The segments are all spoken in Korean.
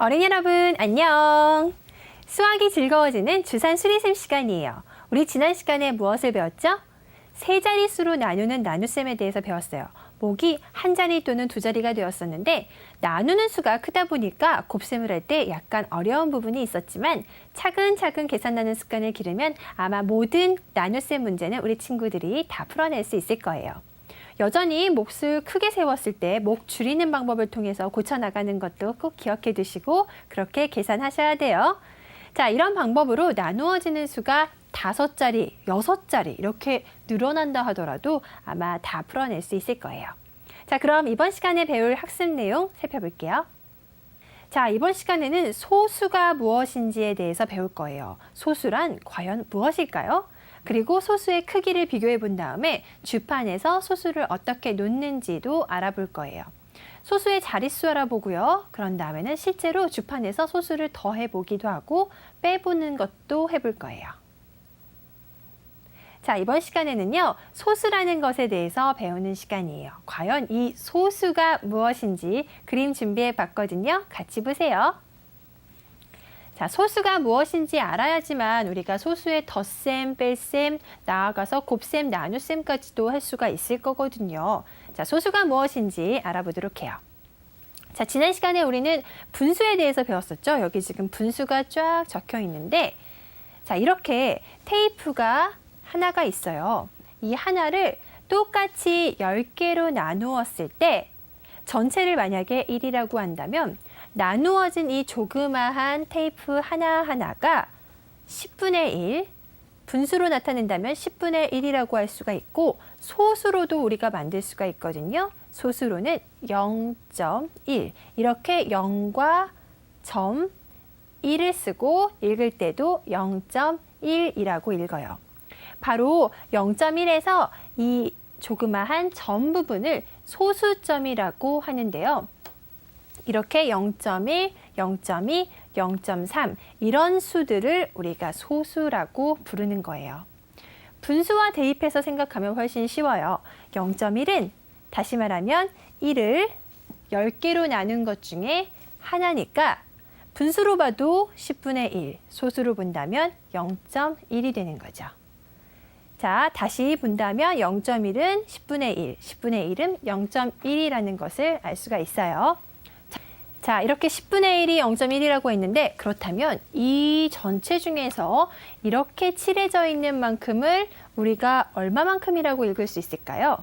어린이 여러분, 안녕! 수학이 즐거워지는 주산 수리셈 시간이에요. 우리 지난 시간에 무엇을 배웠죠? 세 자릿수로 나누는 나눗셈에 대해서 배웠어요. 목이 한 자리 또는 두 자리가 되었었는데 나누는 수가 크다 보니까 곱셈을 할 때 약간 어려운 부분이 있었지만 차근차근 계산하는 습관을 기르면 아마 모든 나눗셈 문제는 우리 친구들이 다 풀어낼 수 있을 거예요. 여전히 몫을 크게 세웠을 때 목 줄이는 방법을 통해서 고쳐나가는 것도 꼭 기억해 두시고 그렇게 계산하셔야 돼요. 자, 이런 방법으로 나누어지는 수가 5자리, 6자리 이렇게 늘어난다 하더라도 아마 다 풀어낼 수 있을 거예요. 자, 그럼 이번 시간에 배울 학습 내용 살펴볼게요. 자, 이번 시간에는 소수가 무엇인지에 대해서 배울 거예요. 소수란 과연 무엇일까요? 그리고 소수의 크기를 비교해 본 다음에 주판에서 소수를 어떻게 놓는지도 알아볼 거예요. 소수의 자릿수 알아보고요. 그런 다음에는 실제로 주판에서 소수를 더해 보기도 하고 빼보는 것도 해볼 거예요. 자, 이번 시간에는요, 소수라는 것에 대해서 배우는 시간이에요. 과연 이 소수가 무엇인지 그림 준비해 봤거든요. 같이 보세요. 자, 소수가 무엇인지 알아야지만 우리가 소수의 덧셈, 뺄셈, 나아가서 곱셈, 나눗셈까지도 할 수가 있을 거거든요. 자, 소수가 무엇인지 알아보도록 해요. 자, 지난 시간에 우리는 분수에 대해서 배웠었죠. 여기 지금 분수가 쫙 적혀 있는데, 자, 이렇게 테이프가 하나가 있어요. 이 하나를 똑같이 10개로 나누었을 때 전체를 만약에 1이라고 한다면 나누어진 이 조그마한 테이프 하나하나가 10분의 1, 분수로 나타낸다면 10분의 1이라고 할 수가 있고 소수로도 우리가 만들 수가 있거든요. 소수로는 0.1, 이렇게 0과 점 1을 쓰고 읽을 때도 0.1이라고 읽어요. 바로 0.1에서 이 조그마한 점 부분을 소수점이라고 하는데요. 이렇게 0.1, 0.2, 0.3 이런 수들을 우리가 소수라고 부르는 거예요. 분수와 대입해서 생각하면 훨씬 쉬워요. 0.1은 다시 말하면 1을 10개로 나눈 것 중에 하나니까 분수로 봐도 10분의 1, 소수로 본다면 0.1이 되는 거죠. 자, 다시 본다면 0.1은 10분의 1, 10분의 1은 0.1이라는 것을 알 수가 있어요. 자, 이렇게 10분의 1이 0.1이라고 했는데 그렇다면 이 전체 중에서 이렇게 칠해져 있는 만큼을 우리가 얼마만큼이라고 읽을 수 있을까요?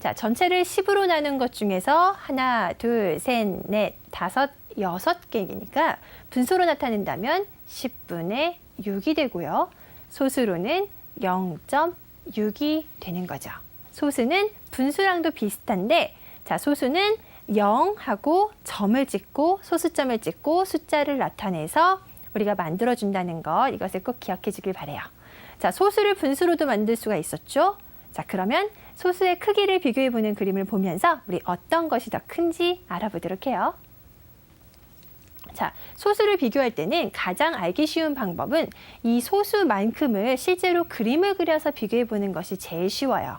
자, 전체를 10으로 나눈 것 중에서 하나, 둘, 셋, 넷, 다섯, 6개니까 분수로 나타낸다면 10분의 6이 되고요. 소수로는 0.6이 되는 거죠. 소수는 분수랑도 비슷한데 자, 소수는 0하고 점을 찍고 소수점을 찍고 숫자를 나타내서 우리가 만들어준다는 것, 이것을 꼭 기억해 주길 바래요. 자, 소수를 분수로도 만들 수가 있었죠. 자, 그러면 소수의 크기를 비교해 보는 그림을 보면서 우리 어떤 것이 더 큰지 알아보도록 해요. 자, 소수를 비교할 때는 가장 알기 쉬운 방법은 이 소수만큼을 실제로 그림을 그려서 비교해 보는 것이 제일 쉬워요.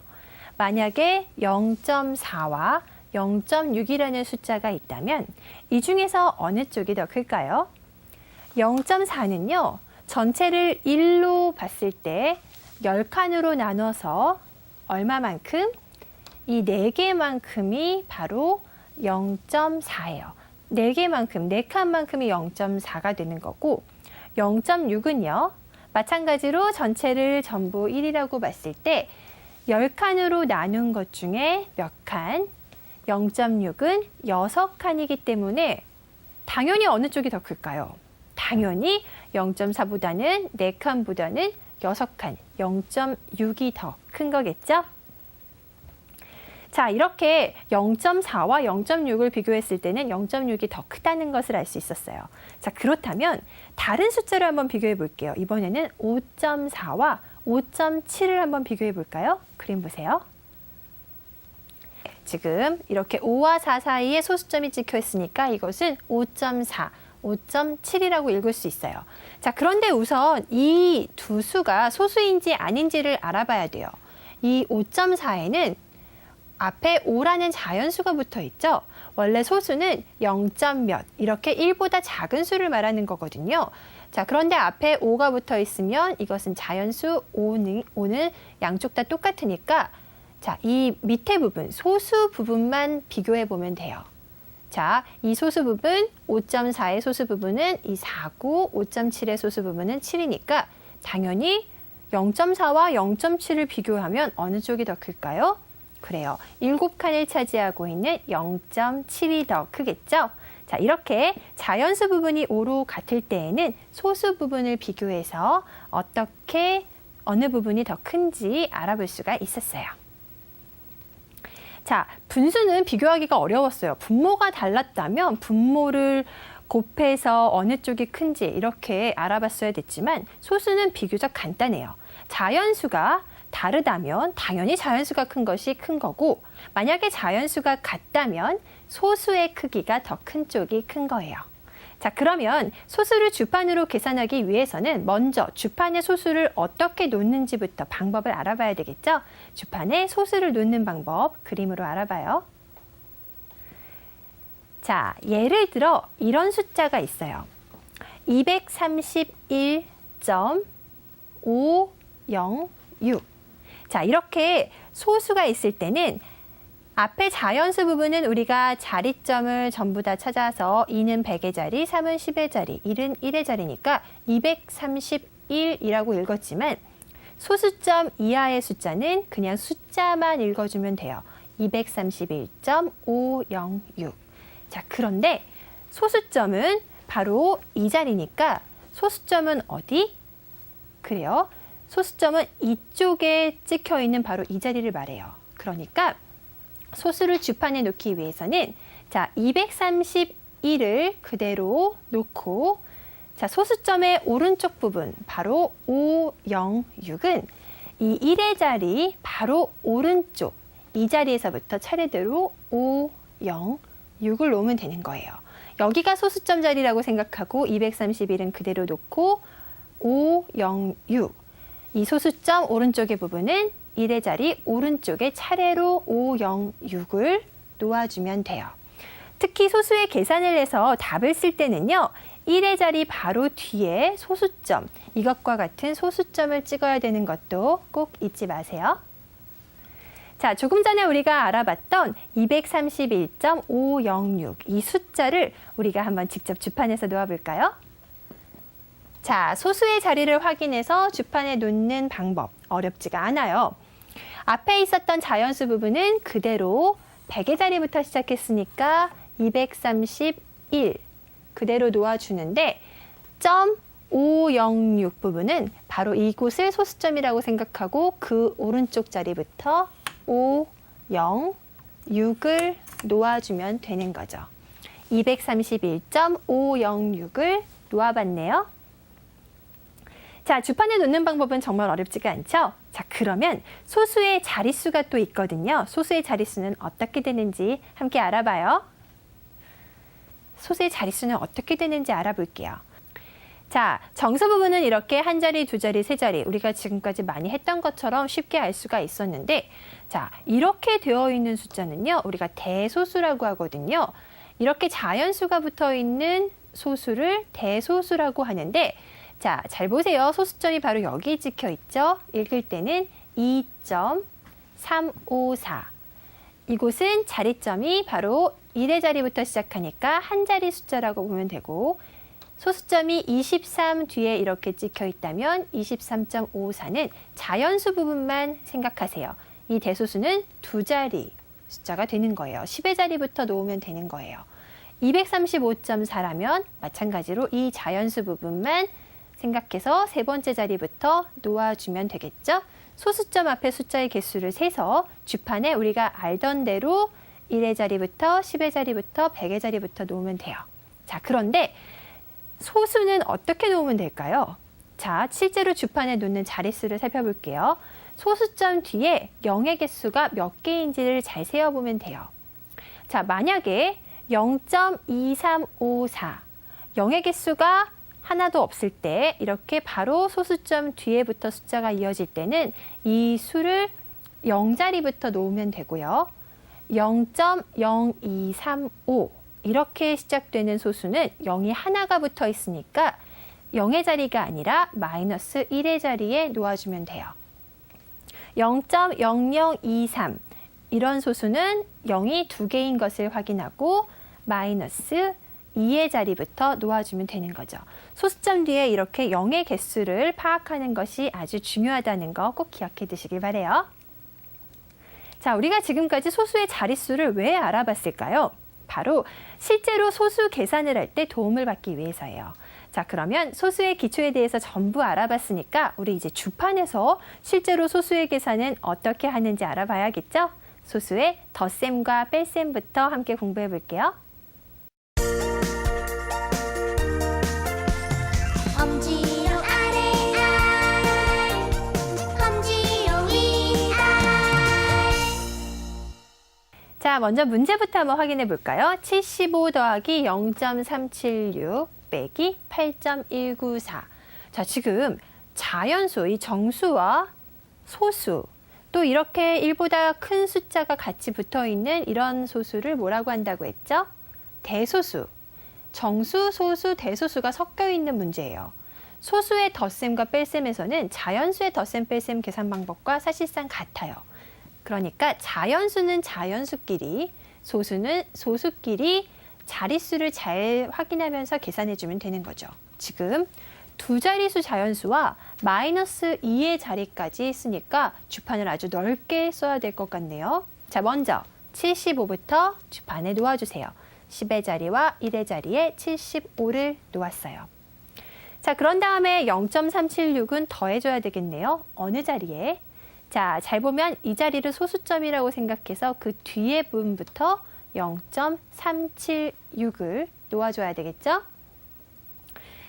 만약에 0.4와 0.6이라는 숫자가 있다면 이 중에서 어느 쪽이 더 클까요? 0.4는요. 전체를 1로 봤을 때 10칸으로 나눠서 얼마만큼? 이 4개만큼이 바로 0.4예요. 4개만큼, 4칸만큼이 0.4가 되는 거고 0.6은요. 마찬가지로 전체를 전부 1이라고 봤을 때 10칸으로 나눈 것 중에 몇 칸? 0.6은 6칸이기 때문에 당연히 어느 쪽이 더 클까요? 당연히 0.4보다는 4칸보다는 6칸, 0.6이 더 큰 거겠죠? 자, 이렇게 0.4와 0.6을 비교했을 때는 0.6이 더 크다는 것을 알 수 있었어요. 자, 그렇다면 다른 숫자를 한번 비교해 볼게요. 이번에는 5.4와 5.7을 한번 비교해 볼까요? 그림 보세요. 지금 이렇게 5와 4 사이에 소수점이 찍혀 있으니까 이것은 5.4, 5.7이라고 읽을 수 있어요. 자, 그런데 우선 이 두 수가 소수인지 아닌지를 알아봐야 돼요. 이 5.4에는 앞에 5라는 자연수가 붙어 있죠. 원래 소수는 0. 몇 이렇게 1보다 작은 수를 말하는 거거든요. 자, 그런데 앞에 5가 붙어 있으면 이것은 자연수 5는 양쪽 다 똑같으니까 자, 이 밑에 부분, 소수 부분만 비교해 보면 돼요. 자, 이 소수 부분 5.4의 소수 부분은 이 4고 5.7의 소수 부분은 7이니까 당연히 0.4와 0.7을 비교하면 어느 쪽이 더 클까요? 그래요. 7칸을 차지하고 있는 0.7이 더 크겠죠? 자, 이렇게 자연수 부분이 5로 같을 때에는 소수 부분을 비교해서 어떻게 어느 부분이 더 큰지 알아볼 수가 있었어요. 자, 분수는 비교하기가 어려웠어요. 분모가 달랐다면 분모를 곱해서 어느 쪽이 큰지 이렇게 알아봤어야 됐지만 소수는 비교적 간단해요. 자연수가 다르다면 당연히 자연수가 큰 것이 큰 거고 만약에 자연수가 같다면 소수의 크기가 더 큰 쪽이 큰 거예요. 자, 그러면 소수를 주판으로 계산하기 위해서는 먼저 주판에 소수를 어떻게 놓는지부터 방법을 알아봐야 되겠죠? 주판에 소수를 놓는 방법 그림으로 알아봐요. 자, 예를 들어 이런 숫자가 있어요. 231.506. 자, 이렇게 소수가 있을 때는 앞에 자연수 부분은 우리가 자리점을 전부 다 찾아서 2는 100의 자리, 3은 10의 자리, 1은 1의 자리니까 231이라고 읽었지만 소수점 이하의 숫자는 그냥 숫자만 읽어주면 돼요. 231.506. 자, 그런데 소수점은 바로 이 자리니까 소수점은 어디? 그래요. 소수점은 이쪽에 찍혀 있는 바로 이 자리를 말해요. 그러니까 소수를 주판에 놓기 위해서는 자, 231을 그대로 놓고 자, 소수점의 오른쪽 부분 바로 506은 이 1의 자리 바로 오른쪽 이 자리에서부터 차례대로 506을 놓으면 되는 거예요. 여기가 소수점 자리라고 생각하고 231은 그대로 놓고 506 이 소수점 오른쪽의 부분은 1의 자리 오른쪽에 차례로 506을 놓아주면 돼요. 특히 소수의 계산을 해서 답을 쓸 때는요. 1의 자리 바로 뒤에 소수점, 이것과 같은 소수점을 찍어야 되는 것도 꼭 잊지 마세요. 자, 조금 전에 우리가 알아봤던 231.506 이 숫자를 우리가 한번 직접 주판에서 놓아볼까요? 자, 소수의 자리를 확인해서 주판에 놓는 방법 어렵지가 않아요. 앞에 있었던 자연수 부분은 그대로 100의 자리부터 시작했으니까 231 그대로 놓아주는데 506 부분은 바로 이곳을 소수점이라고 생각하고 그 오른쪽 자리부터 506을 놓아주면 되는 거죠. 231.506을 놓아봤네요. 자, 주판에 놓는 방법은 정말 어렵지가 않죠? 자, 그러면 소수의 자릿수가 또 있거든요. 소수의 자릿수는 어떻게 되는지 함께 알아봐요. 소수의 자릿수는 어떻게 되는지 알아볼게요. 자, 정수 부분은 이렇게 한 자리, 두 자리, 세 자리 우리가 지금까지 많이 했던 것처럼 쉽게 알 수가 있었는데 자, 이렇게 되어 있는 숫자는요. 우리가 대소수라고 하거든요. 이렇게 자연수가 붙어 있는 소수를 대소수라고 하는데 자, 잘 보세요. 소수점이 바로 여기 찍혀 있죠. 읽을 때는 2.354. 이곳은 자리점이 바로 1의 자리부터 시작하니까 한 자리 숫자라고 보면 되고 소수점이 23 뒤에 이렇게 찍혀 있다면 23.54는 자연수 부분만 생각하세요. 이 대소수는 두 자리 숫자가 되는 거예요. 10의 자리부터 놓으면 되는 거예요. 235.4라면 마찬가지로 이 자연수 부분만 생각해서 세 번째 자리부터 놓아주면 되겠죠. 소수점 앞에 숫자의 개수를 세서 주판에 우리가 알던 대로 1의 자리부터 10의 자리부터 100의 자리부터 놓으면 돼요. 자, 그런데 소수는 어떻게 놓으면 될까요? 자, 실제로 주판에 놓는 자릿수를 살펴볼게요. 소수점 뒤에 0의 개수가 몇 개인지를 잘 세어보면 돼요. 자, 만약에 0.2354, 0의 개수가 하나도 없을 때 이렇게 바로 소수점 뒤에부터 숫자가 이어질 때는 이 수를 0자리부터 놓으면 되고요. 0.0235 이렇게 시작되는 소수는 0이 하나가 붙어 있으니까 0의 자리가 아니라 마이너스 1의 자리에 놓아주면 돼요. 0.0023 이런 소수는 0이 두 개인 것을 확인하고 마이너스 2의 자리부터 놓아주면 되는 거죠. 소수점 뒤에 이렇게 0의 개수를 파악하는 것이 아주 중요하다는 거 꼭 기억해 두시길 바라요. 자, 우리가 지금까지 소수의 자릿수를 왜 알아봤을까요? 바로 실제로 소수 계산을 할 때 도움을 받기 위해서예요. 자, 그러면 소수의 기초에 대해서 전부 알아봤으니까 우리 이제 주판에서 실제로 소수의 계산은 어떻게 하는지 알아봐야겠죠? 소수의 덧셈과 뺄셈부터 함께 공부해 볼게요. 엄지로 아래 알, 엄지로 위 알. 자, 먼저 문제부터 한번 확인해 볼까요? 75 더하기 0.376 빼기 8.194. 자, 지금 자연수, 이 정수와 소수, 또 이렇게 1보다 큰 숫자가 같이 붙어 있는 이런 소수를 뭐라고 한다고 했죠? 대소수. 정수, 소수, 대소수가 섞여 있는 문제예요. 소수의 덧셈과 뺄셈에서는 자연수의 덧셈, 뺄셈 계산 방법과 사실상 같아요. 그러니까 자연수는 자연수끼리, 소수는 소수끼리 자릿수를 잘 확인하면서 계산해주면 되는 거죠. 지금 두 자릿수 자연수와 마이너스 2의 자리까지 쓰니까 주판을 아주 넓게 써야 될 것 같네요. 자, 먼저 75부터 주판에 놓아주세요. 10의 자리와 1의 자리에 75를 놓았어요. 자, 그런 다음에 0.376은 더해줘야 되겠네요. 어느 자리에? 자, 잘 보면 이 자리를 소수점이라고 생각해서 그 뒤에 부분부터 0.376을 놓아줘야 되겠죠?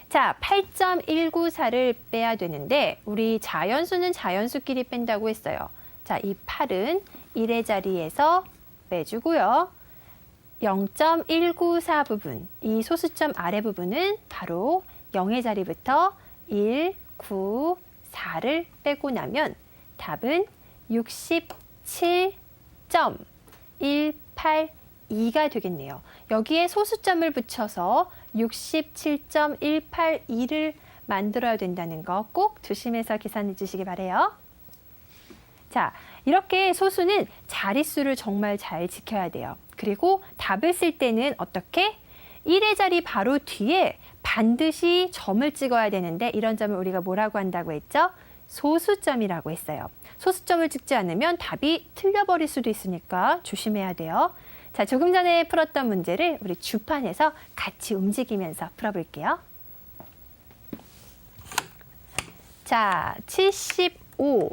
자, 8.194를 빼야 되는데 우리 자연수는 자연수끼리 뺀다고 했어요. 자, 이 8은 1의 자리에서 빼주고요. 0.194 부분, 이 소수점 아래 부분은 바로 0의 자리부터 1, 9, 4를 빼고 나면 답은 67.182가 되겠네요. 여기에 소수점을 붙여서 67.182를 만들어야 된다는 거 꼭 조심해서 계산해 주시기 바라요. 자, 이렇게 소수는 자릿수를 정말 잘 지켜야 돼요. 그리고 답을 쓸 때는 어떻게? 1의 자리 바로 뒤에 반드시 점을 찍어야 되는데 이런 점을 우리가 뭐라고 한다고 했죠? 소수점이라고 했어요. 소수점을 찍지 않으면 답이 틀려버릴 수도 있으니까 조심해야 돼요. 자, 조금 전에 풀었던 문제를 우리 주판에서 같이 움직이면서 풀어볼게요. 자, 75.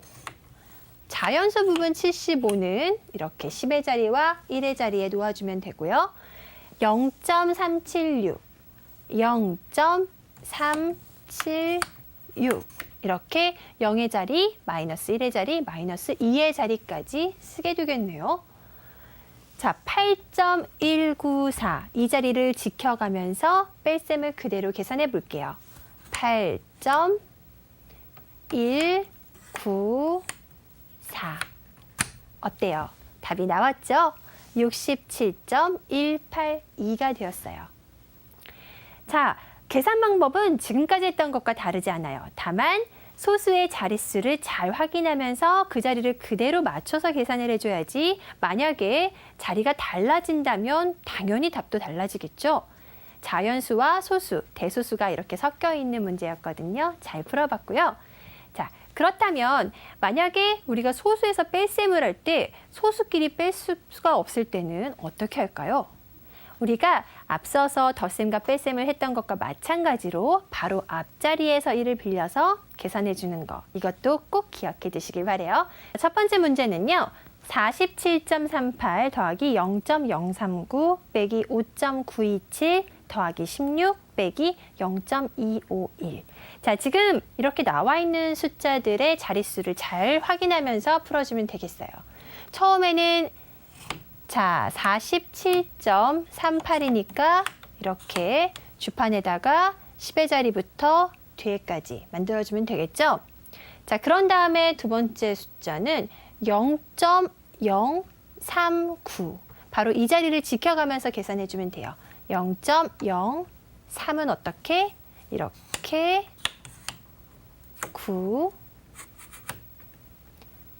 자연수 부분 75는 이렇게 10의 자리와 1의 자리에 놓아주면 되고요. 0.376, 0.376 이렇게 0의 자리, 마이너스 1의 자리, 마이너스 2의 자리까지 쓰게 되겠네요. 자, 8.194 이 자리를 지켜가면서 뺄셈을 그대로 계산해 볼게요. 8.194 어때요? 답이 나왔죠? 67.182가 되었어요. 자, 계산 방법은 지금까지 했던 것과 다르지 않아요. 다만 소수의 자릿수를 잘 확인하면서 그 자리를 그대로 맞춰서 계산을 해줘야지 만약에 자리가 달라진다면 당연히 답도 달라지겠죠. 자연수와 소수, 대소수가 이렇게 섞여 있는 문제였거든요. 잘 풀어봤고요. 자, 그렇다면 만약에 우리가 소수에서 뺄셈을 할 때 소수끼리 뺄 수가 없을 때는 어떻게 할까요? 우리가 앞서서 덧셈과 뺄셈을 했던 것과 마찬가지로 바로 앞자리에서 1을 빌려서 계산해 주는 거. 이것도 꼭 기억해 두시길 바라요. 첫 번째 문제는요. 47.38 더하기 0.039 빼기 5.927 더하기 16 빼기 0.251. 자, 지금 이렇게 나와 있는 숫자들의 자릿수를 잘 확인하면서 풀어주면 되겠어요. 처음에는 자, 47.38이니까 이렇게 주판에다가 10의 자리부터 뒤에까지 만들어주면 되겠죠? 자, 그런 다음에 두 번째 숫자는 0.04 0.39. 바로 이 자리를 지켜가면서 계산해 주면 돼요. 0.03은 어떻게? 이렇게 9.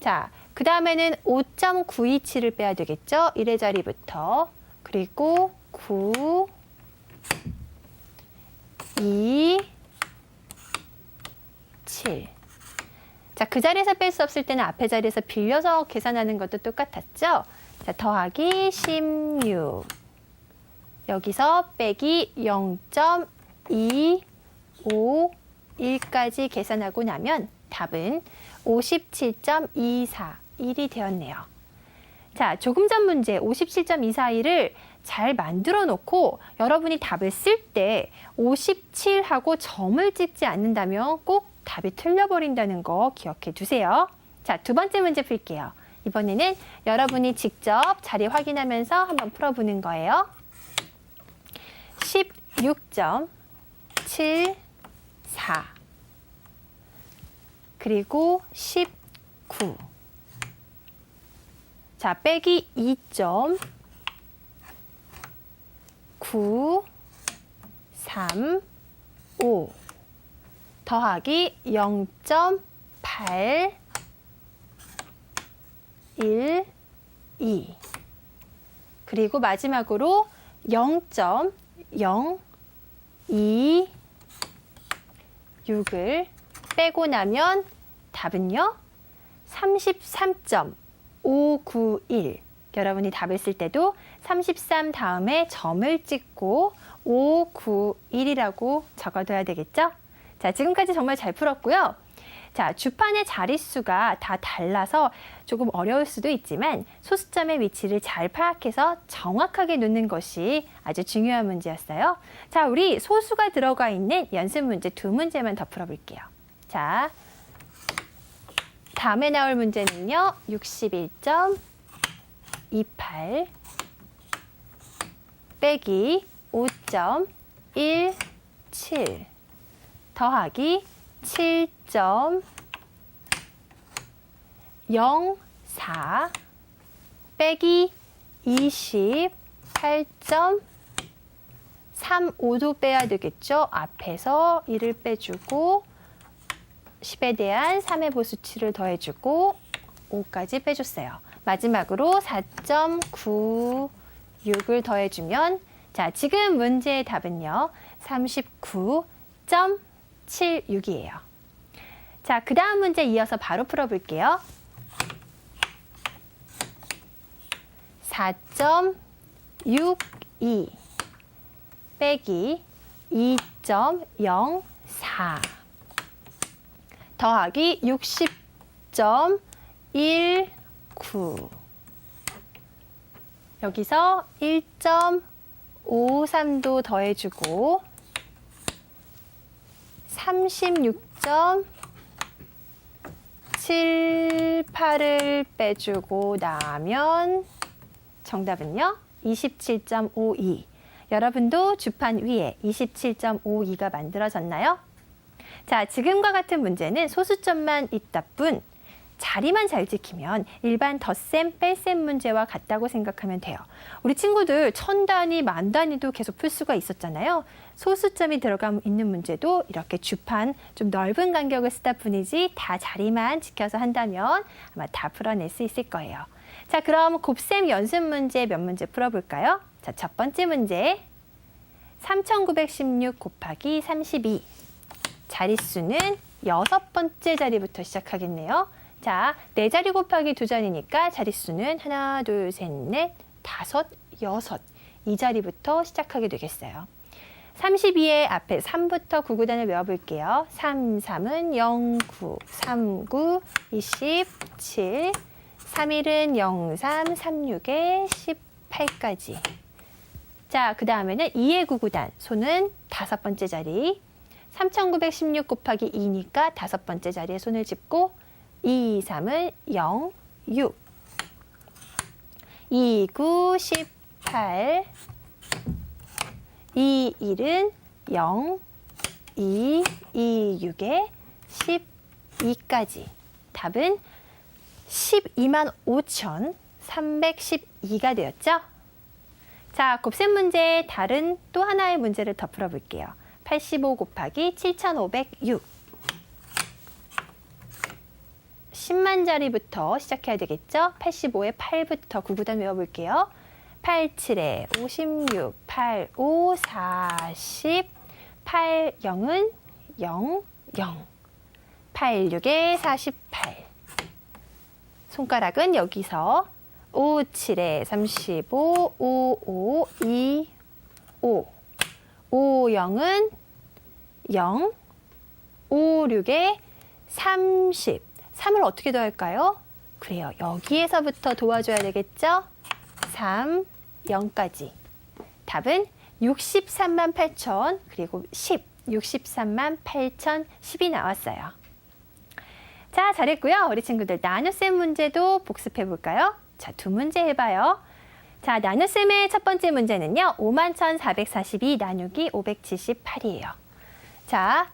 자, 그 다음에는 5.927을 빼야 되겠죠? 1의 자리부터. 그리고 9, 2, 7. 자, 그 자리에서 뺄 수 없을 때는 앞에 자리에서 빌려서 계산하는 것도 똑같았죠? 자, 더하기 16. 여기서 빼기 0.251까지 계산하고 나면 답은 57.241이 되었네요. 자, 조금 전 문제 57.241을 잘 만들어 놓고 여러분이 답을 쓸 때 57하고 점을 찍지 않는다면 꼭 답이 틀려버린다는 거 기억해 두세요. 자, 두 번째 문제 풀게요. 이번에는 여러분이 직접 자리 확인하면서 한번 풀어보는 거예요. 16.74 그리고 19. 자, 빼기 2.935 더하기 0.812 그리고 마지막으로 0.026을 빼고 나면 답은요 33.591. 여러분이 답을 쓸 때도 33 다음에 점을 찍고 591이라고 적어둬야 되겠죠? 자, 지금까지 정말 잘 풀었고요. 자, 주판의 자릿수가 다 달라서 조금 어려울 수도 있지만 소수점의 위치를 잘 파악해서 정확하게 놓는 것이 아주 중요한 문제였어요. 자, 우리 소수가 들어가 있는 연습 문제 두 문제만 더 풀어볼게요. 자, 다음에 나올 문제는요. 61.28 빼기 5.17 더하기 7.04 빼기 28.35도 빼야 되겠죠. 앞에서 1을 빼주고 10에 대한 3의 보수치를 더해주고 5까지 빼줬어요. 마지막으로 4.96을 더해주면 자, 지금 문제의 답은요. 39.76이에요. 자, 그 다음 문제 이어서 바로 풀어볼게요. 4.62 빼기 2.04 더하기 60.19 여기서 1.53도 더해주고 36.78을 빼주고 나면 정답은요 27.52. 여러분도 주판 위에 27.52가 만들어졌나요? 자, 지금과 같은 문제는 소수점만 있다 뿐 자리만 잘 지키면 일반 덧셈, 뺄셈 문제와 같다고 생각하면 돼요. 우리 친구들 1000단위, 10,000단위도 계속 풀 수가 있었잖아요. 소수점이 들어가 있는 문제도 이렇게 주판 좀 넓은 간격을 쓰다 뿐이지 다 자리만 지켜서 한다면 아마 다 풀어낼 수 있을 거예요. 자, 그럼 곱셈 연습 문제 몇 문제 풀어볼까요? 자, 첫 번째 문제 3916 곱하기 32 자릿수는 6번째 자리부터 시작하겠네요. 자, 4자리 곱하기 2자리니까 자릿수는 하나, 둘, 셋, 넷, 다섯, 여섯 이 자리부터 시작하게 되겠어요. 32의 앞에 3부터 9구단을 외워볼게요. 3, 3은 0, 9, 3, 9, 27, 3일은 0, 3, 36에 18까지. 자, 그 다음에는 2의 9구단, 손은 5번째 자리. 3916 곱하기 2니까 5번째 자리에 손을 짚고 2, 3은 0, 6, 2, 9, 18, 2, 1은 0, 2, 2, 6에 12까지. 답은 125,000 312가 되었죠? 자, 곱셈 문제 다른 또 하나의 문제를 더 풀어볼게요. 85 곱하기 7506. 10만짜리부터 시작해야 되겠죠? 85에 8부터 9구단 외워볼게요. 87에 56, 85, 40, 80은 0, 0. 86에 48. 손가락은 여기서 57에 35, 55, 2, 5. 50은 0, 56에 30. 3을 어떻게 더할까요? 그래요. 여기에서부터 도와줘야 되겠죠? 3, 0까지. 답은 63만 8천 그리고 10, 63만 8천 10이 나왔어요. 자, 잘했고요. 우리 친구들 나눗셈 문제도 복습해 볼까요? 자, 두 문제 해봐요. 자, 나눗셈의 첫 번째 문제는요. 51,442 나누기 578이에요. 자,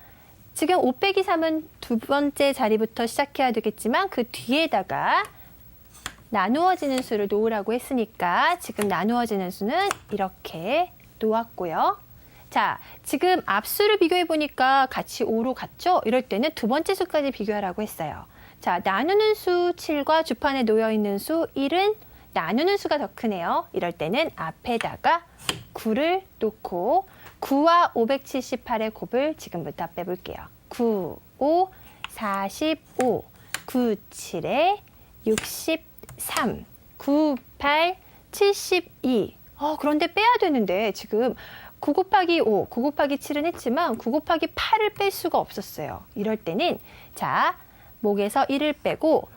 지금 5 빼기 3은 두 번째 자리부터 시작해야 되겠지만 그 뒤에다가 나누어지는 수를 놓으라고 했으니까 지금 나누어지는 수는 이렇게 놓았고요. 자, 지금 앞수를 비교해 보니까 같이 5로 갔죠? 이럴 때는 두 번째 수까지 비교하라고 했어요. 자, 나누는 수 7과 주판에 놓여 있는 수 1은 나누는 수가 더 크네요. 이럴 때는 앞에다가 9를 놓고 9와 578의 곱을 지금부터 빼볼게요. 9, 5, 45, 9, 7에 63, 9, 8, 72. 그런데 빼야 되는데 지금 9 곱하기 5, 9 곱하기 7은 했지만 9 곱하기 8을 뺄 수가 없었어요. 이럴 때는 자, 목에서 1을 빼고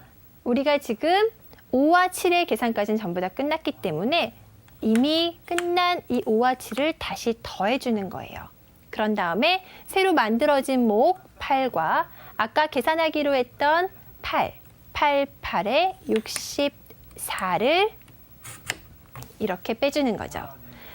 우리가 지금 5와 7의 계산까지는 전부 다 끝났기 때문에 이미 끝난 이 5와 7을 다시 더해주는 거예요. 그런 다음에 새로 만들어진 목 8과 아까 계산하기로 했던 8, 8에 64를 이렇게 빼주는 거죠.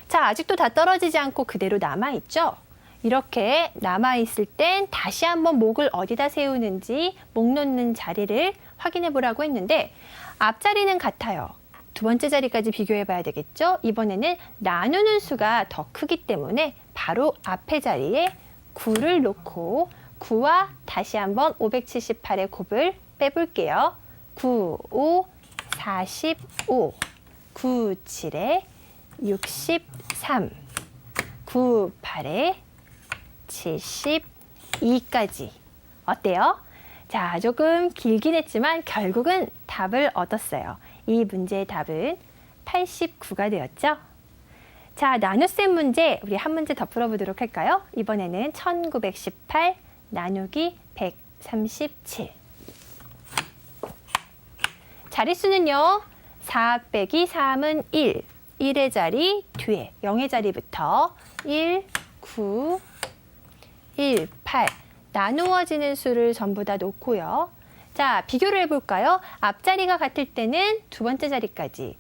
자, 아직도 다 떨어지지 않고 그대로 남아있죠? 이렇게 남아있을 땐 다시 한번 목을 어디다 세우는지 목 놓는 자리를 확인해 보라고 했는데 앞자리는 같아요. 두 번째 자리까지 비교해 봐야 되겠죠? 이번에는 나누는 수가 더 크기 때문에 바로 앞에 자리에 9를 놓고 9와 다시 한번 578의 곱을 빼볼게요. 9, 5, 45, 9, 7에 63, 9, 8에 72까지. 어때요? 자, 조금 길긴 했지만 결국은 답을 얻었어요. 이 문제의 답은 89가 되었죠. 자, 나눗셈 문제 우리 한 문제 더 풀어보도록 할까요? 이번에는 1918 나누기 137. 자릿수는요. 4 빼기 3은 1. 1의 자리 뒤에 0의 자리부터 1, 9, 1, 8 나누어지는 수를 전부 다 놓고요. 자, 비교를 해볼까요? 앞자리가 같을 때는 두 번째 자리까지.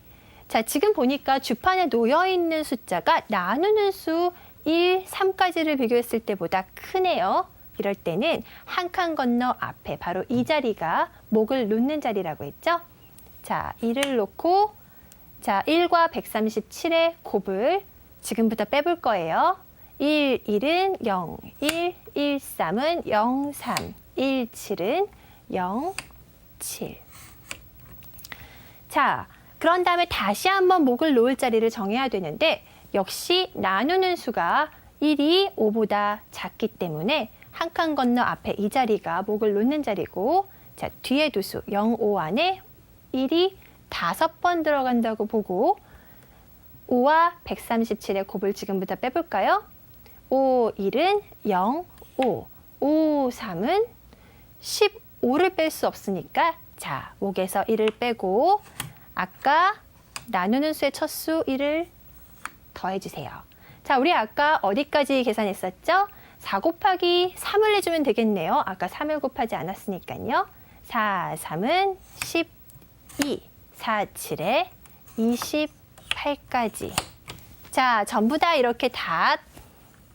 자, 지금 보니까 주판에 놓여있는 숫자가 나누는 수 1, 3까지를 비교했을 때보다 크네요. 이럴 때는 한 칸 건너 앞에 바로 이 자리가 목을 놓는 자리라고 했죠? 자, 1을 놓고 자, 1과 137의 곱을 지금부터 빼볼 거예요. 1, 1은 0, 1, 1, 3은 0, 3, 1, 7은 0, 7. 자, 그런 다음에 다시 한번 목을 놓을 자리를 정해야 되는데 역시 나누는 수가 1이 5보다 작기 때문에 한 칸 건너 앞에 이 자리가 목을 놓는 자리고 자, 뒤에 두 수 0, 5 안에 1이 5번 들어간다고 보고 5와 137의 곱을 지금부터 빼볼까요? 5, 1은 0, 5, 5, 3은 15를 뺄 수 없으니까 자, 목에서 1을 빼고 아까 나누는 수의 첫 수 1을 더해주세요. 자, 우리 아까 어디까지 계산했었죠? 4 곱하기 3을 해주면 되겠네요. 아까 3을 곱하지 않았으니까요. 4, 3은 12, 4, 7에 28까지. 자, 전부 다 이렇게 다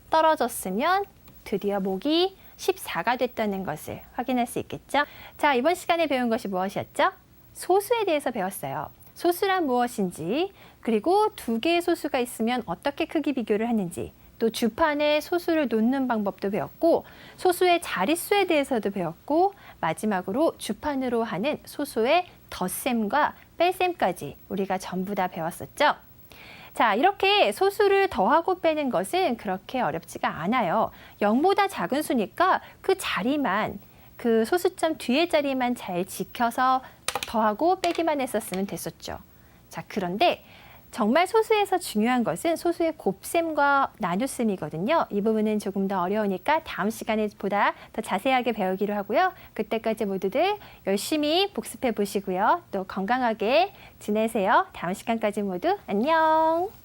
떨어졌으면 드디어 목이 14가 됐다는 것을 확인할 수 있겠죠? 자, 이번 시간에 배운 것이 무엇이었죠? 소수에 대해서 배웠어요. 소수란 무엇인지, 그리고 두 개의 소수가 있으면 어떻게 크기 비교를 하는지, 또 주판에 소수를 놓는 방법도 배웠고, 소수의 자릿수에 대해서도 배웠고, 마지막으로 주판으로 하는 소수의 덧셈과 뺄셈까지 우리가 전부 다 배웠었죠. 자, 이렇게 소수를 더하고 빼는 것은 그렇게 어렵지가 않아요. 0보다 작은 수니까 그 자리만, 그 소수점 뒤에 자리만 잘 지켜서 더하고 빼기만 했었으면 됐었죠. 자, 그런데 정말 소수에서 중요한 것은 소수의 곱셈과 나눗셈이거든요. 이 부분은 조금 더 어려우니까 다음 시간에 보다 더 자세하게 배우기로 하고요. 그때까지 모두들 열심히 복습해 보시고요. 또 건강하게 지내세요. 다음 시간까지 모두 안녕.